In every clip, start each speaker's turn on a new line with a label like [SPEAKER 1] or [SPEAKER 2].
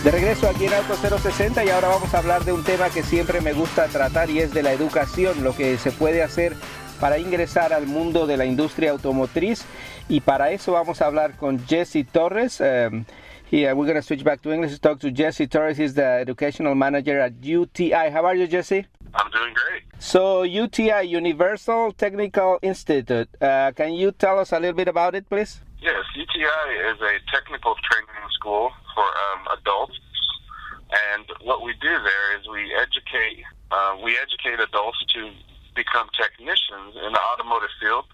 [SPEAKER 1] De regreso aquí en Auto 060 y ahora vamos a hablar de un tema que siempre me gusta tratar y es de la educación, lo que se puede hacer para ingresar al mundo de la industria automotriz, y para eso vamos a hablar con Jesse Torres. We're going to switch back to English to talk to Jesse Torres. He's the educational manager at UTI. How are you, Jesse?
[SPEAKER 2] I'm doing great.
[SPEAKER 1] So UTI, Universal Technical Institute. Can you tell us a little bit about it, please?
[SPEAKER 2] Yes, UTI is a technical training school for adults, and what we do there is we educate adults to become technicians in the automotive field,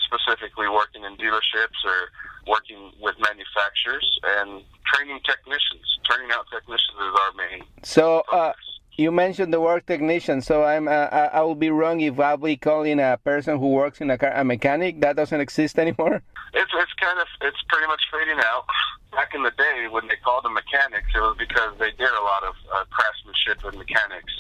[SPEAKER 2] specifically working in dealerships or working with manufacturers and training technicians. Turning out technicians is our main focus.
[SPEAKER 1] You mentioned the word technician, so I will be wrong if I'll be calling a person who works in a car a mechanic. That doesn't exist anymore.
[SPEAKER 2] It's pretty much fading out. Back in the day, when they called them mechanics, it was because they did a lot of craftsmanship with mechanics.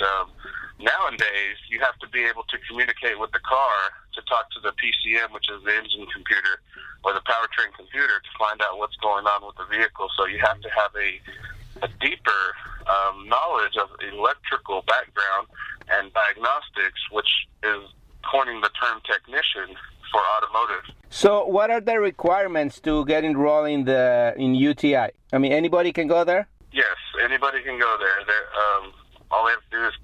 [SPEAKER 2] Nowadays, you have to be able to communicate with the car to talk to the PCM, which is the engine computer, or the powertrain computer, to find out what's going on with the vehicle. So you have to have a deeper knowledge of electrical background and diagnostics, which is coining the term technician for automotive.
[SPEAKER 1] So what are the requirements to get enrolled in UTI? I mean, anybody can go there?
[SPEAKER 2] Yes, anybody can go there. All they have to do is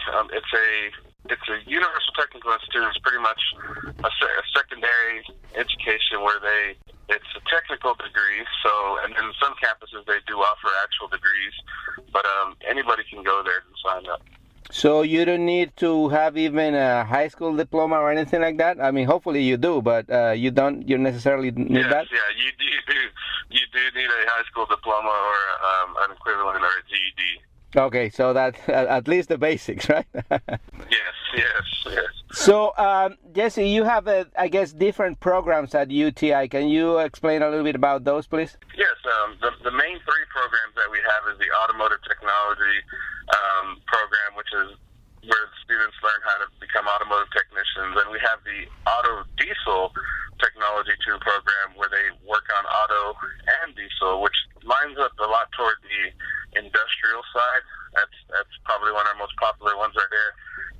[SPEAKER 2] it's a Universal Technical Institute. It's pretty much a secondary education where it's a technical degree. And in some campuses they do offer actual degrees, but anybody can go there and sign up.
[SPEAKER 1] So you don't need to have even a high school diploma or anything like that? I mean, hopefully you do, but you necessarily need that?
[SPEAKER 2] Yeah, you do need a high school diploma or an equivalent or a GED.
[SPEAKER 1] Okay, so that at least the basics, right?
[SPEAKER 2] Yes.
[SPEAKER 1] So, Jesse, you have, I guess, different programs at UTI. Can you explain a little bit about those, please?
[SPEAKER 2] Yes, the main three programs that we have is the automotive technology program, which is where students learn how to become automotive technicians. And we have the auto diesel technology 2 program where they work on auto and diesel, which lines up a lot toward the industrial side. That's probably one of our most popular ones right there.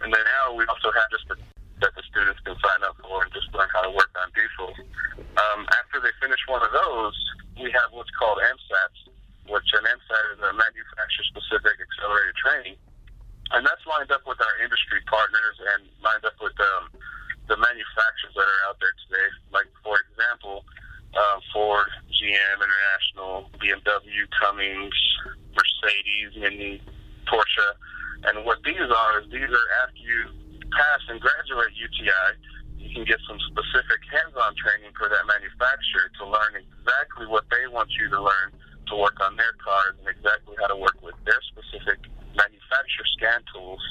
[SPEAKER 2] And then now we also have that the students can sign up for and just learn how to work on diesel. After they finish one of those, we have what's called MSATs, which an MSAT is a manufacturer-specific accelerated training. And that's lined up with our industry partners and lined up with the manufacturers that are out there today. Like, for example, Ford, GM, International, BMW, Cummins, Mercedes, Mini, Porsche. And what these are after you pass and graduate UTI, you can get some specific hands-on training for that manufacturer to learn exactly what they want you to learn to work on their cars and exactly how to work with their specific manufacturer scan tools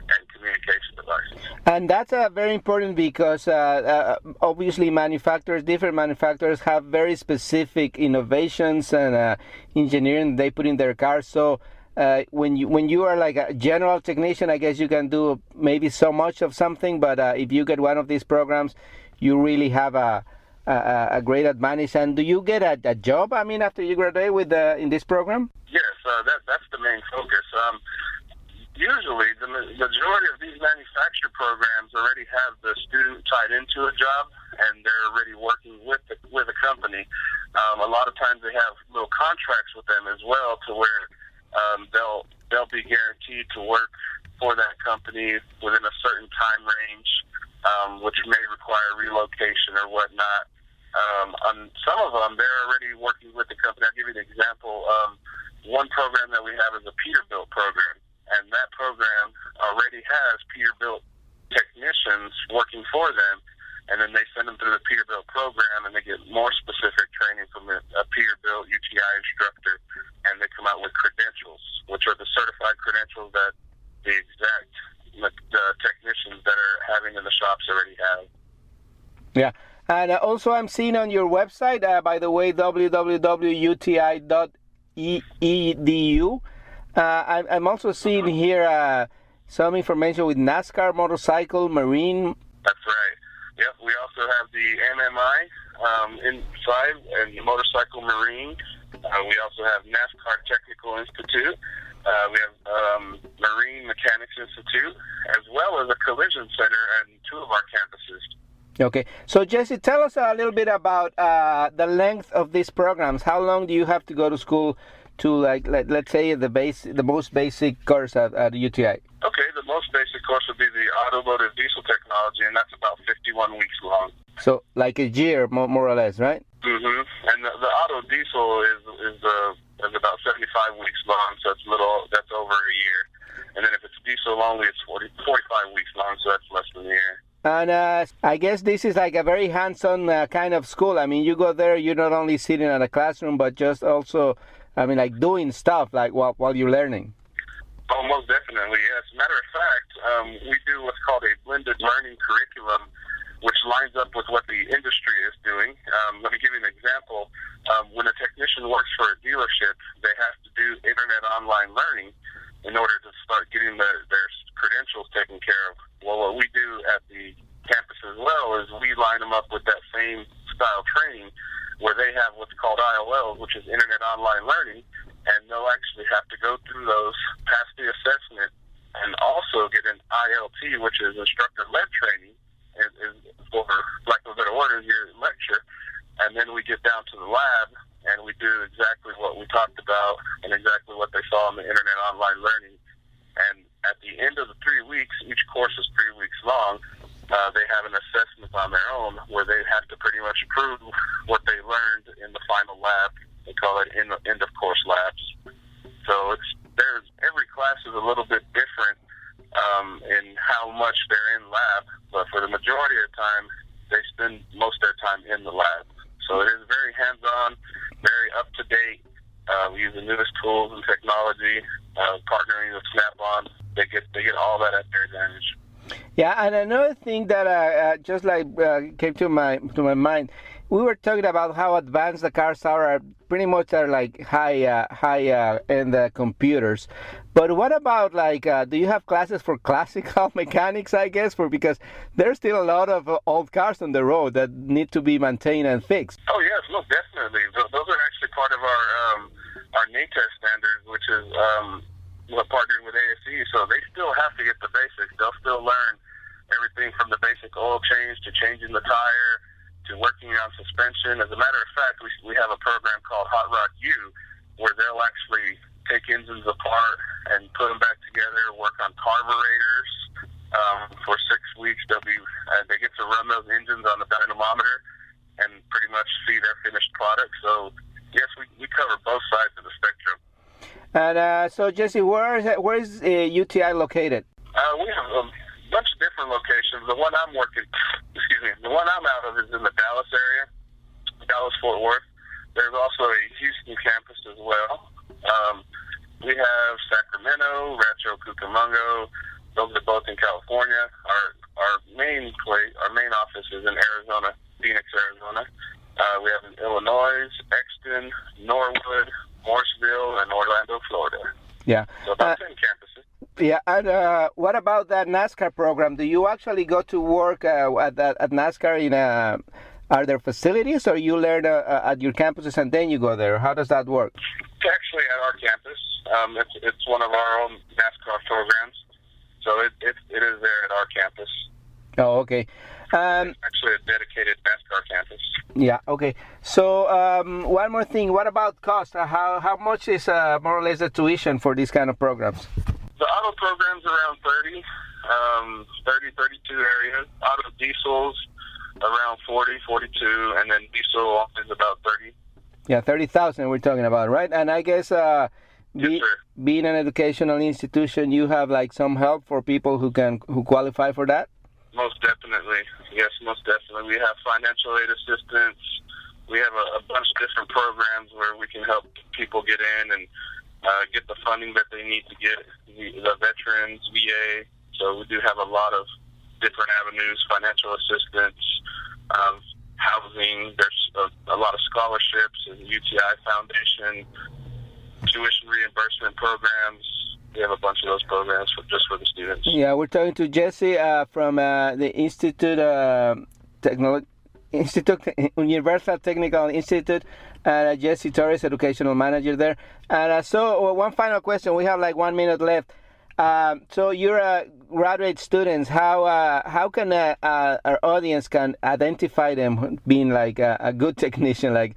[SPEAKER 2] and communication devices.
[SPEAKER 1] And that's very important because obviously different manufacturers have very specific innovations and engineering they put in their cars. So when you are like a general technician, I guess you can do maybe so much of something, but if you get one of these programs, you really have a great advantage. And do you get a job, I mean, after you graduate in this program?
[SPEAKER 2] Yes, that's the main focus. Usually, the majority of these manufacturer programs already have the student tied into a job, and they're already working with a company. A lot of times they have little contracts with them as well, to where they'll be guaranteed to work for that company within a certain time range, which may require relocation or whatnot. On some of them, they're already working with the company. I'll give you an example. One program that we have is a Peterbilt program, and that program already has Peterbilt technicians working for them, and then they send them through the Peterbilt program, and they get more specific training from a Peterbilt UTI instructor, and they come out with credentials, which are the certified credentials that the exact technicians that are having in the shops already have.
[SPEAKER 1] Yeah. And also I'm seeing on your website, by the way, www.uti.edu, I'm also seeing here some information with NASCAR, motorcycle, marine.
[SPEAKER 2] That's right. Yep, we also have the MMI inside, and motorcycle marine. We also have NASCAR Technical Institute. We have Marine Mechanics Institute, as well as a collision center at 2 of our campuses.
[SPEAKER 1] Okay, so Jesse, tell us a little bit about the length of these programs. How long do you have to go to school to, let's say, the most basic course at UTI?
[SPEAKER 2] Okay, the most basic course would be the automotive diesel technology, and that's about 51 weeks long.
[SPEAKER 1] So, like a year, more or less, right?
[SPEAKER 2] Mm-hmm. And the auto diesel is about 75 weeks long, so that's over a year. And then if it's diesel only, it's 45 weeks long, so that's less than a year.
[SPEAKER 1] And I guess this is like a very hands-on kind of school. I mean, you go there, you're not only sitting in a classroom, but just also, like doing stuff like while you're learning.
[SPEAKER 2] Oh, most definitely, yes. Matter of fact, we do what's called a blended learning curriculum, which lines up with what the industry is doing. Let me give you an example. When a technician works for a dealership, they have to do internet online learning in order to start getting their credentials taken care of. Well, what we do at the campus as well is we line them up with that same style training where they have what's called IOLs, which is Internet Online Learning, and they'll actually have to go through those, pass the assessment, and also get an ILT, which is instructor-led training, is for lack of a better word, is your lecture. And then we get down to the lab, and we do exactly what we talked about and exactly what they saw in the Internet Online Learning. And at the end of the 3 weeks, each course is 3 weeks long, they have an assessment on their own where they have to pretty much prove what they learned in the final lab. They call it end-of-course labs. So every class is a little bit different in how much they're in lab, but for the majority of the time, they spend most of their time in the lab. So it is very hands-on, very up-to-date. We use the newest tools and technology, partnering with Snap-on. They get all that at their advantage.
[SPEAKER 1] Yeah, and another thing that just came to my mind, we were talking about how advanced the cars are pretty much like high end computers. But what about do you have classes for classical mechanics? I guess because there's still a lot of old cars on the road that need to be maintained and fixed.
[SPEAKER 2] Oh yes, most definitely. Those are actually part of our NATES standards, which is partnered with ASE. So they still have to get the basics. They'll still learn everything from the basic oil change to changing the tire to working on suspension. As a matter of fact, we have a program called Hot Rod U, where they'll actually take engines apart and put them back together, work on carburetors. For 6 weeks, they get to run those engines on the dynamometer and pretty much see their finished product. So yes, we cover both sides of the spectrum.
[SPEAKER 1] And so Jesse, where is UTI located?
[SPEAKER 2] We have a bunch of different locations. The one I'm out of is in the Dallas area, Dallas-Fort Worth. There's also a Houston campus as well. We have Sacramento, Rancho Cucamonga. Those are both in California. Our main office is in Arizona, Phoenix, Arizona. We have in Illinois, Exton, Norwood, Morrisville, and Orlando, Florida.
[SPEAKER 1] Yeah.
[SPEAKER 2] So about 10 campuses.
[SPEAKER 1] Yeah, and what about that NASCAR program? Do you actually go to work at NASCAR are there facilities, or you learn at your campuses and then you go there? How does that work?
[SPEAKER 2] It's actually at our campus. It's one of our own NASCAR programs, so it is there at our campus.
[SPEAKER 1] Oh, okay.
[SPEAKER 2] It's actually a dedicated NASCAR campus.
[SPEAKER 1] Yeah, okay. So one more thing. What about cost? How much is more or less the tuition for these kind of programs?
[SPEAKER 2] The auto program's around 32 areas. Auto diesels around 40, 42, and then diesel is about 30.
[SPEAKER 1] Yeah, 30,000 we're talking about, right? And I guess
[SPEAKER 2] Yes,
[SPEAKER 1] being an educational institution, you have some help for people who qualify for that?
[SPEAKER 2] Most definitely. Yes, most definitely. We have financial aid assistance. We have a bunch of different programs where we can help people get in and get the funding that they need to get, the veterans, VA. So we do have a lot of different avenues, financial assistance, housing. There's a lot of scholarships and UTI Foundation, tuition reimbursement programs. We have a bunch of those programs just for the students.
[SPEAKER 1] Yeah, we're talking to Jesse from the Institute Universal Technical Institute, and Jesse Torres, educational manager there. And so one final question. We have like 1 minute left. So you're graduate students. How can our audience can identify them being like a good technician? Like,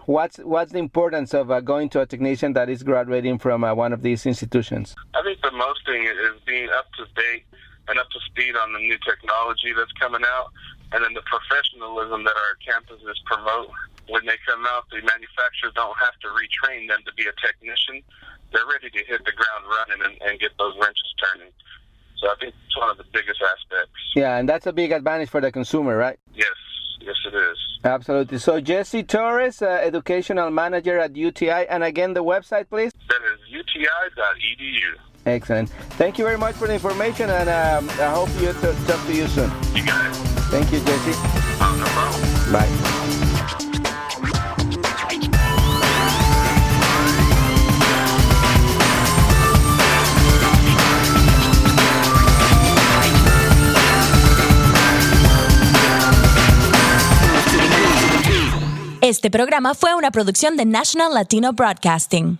[SPEAKER 1] what's the importance of going to a technician that is graduating from one of these institutions?
[SPEAKER 2] I think the most thing is being up to date and up to speed on the new technology that's coming out, and then the professionalism that our campuses promote. When they come out, the manufacturers don't have to retrain them to be a technician. They're ready to hit the ground running and get those wrenches turning. So I think it's one of the biggest aspects.
[SPEAKER 1] Yeah, and that's a big advantage for the consumer, right?
[SPEAKER 2] Yes, it is.
[SPEAKER 1] Absolutely. So Jesse Torres, educational manager at UTI, and again, the website, please?
[SPEAKER 2] That is uti.edu.
[SPEAKER 1] Excellent. Thank you very much for the information, and I hope you talk to you soon.
[SPEAKER 2] You got it.
[SPEAKER 1] Thank you, Jesse.
[SPEAKER 2] No problem.
[SPEAKER 1] Bye.
[SPEAKER 3] Este programa fue una producción de National Latino Broadcasting.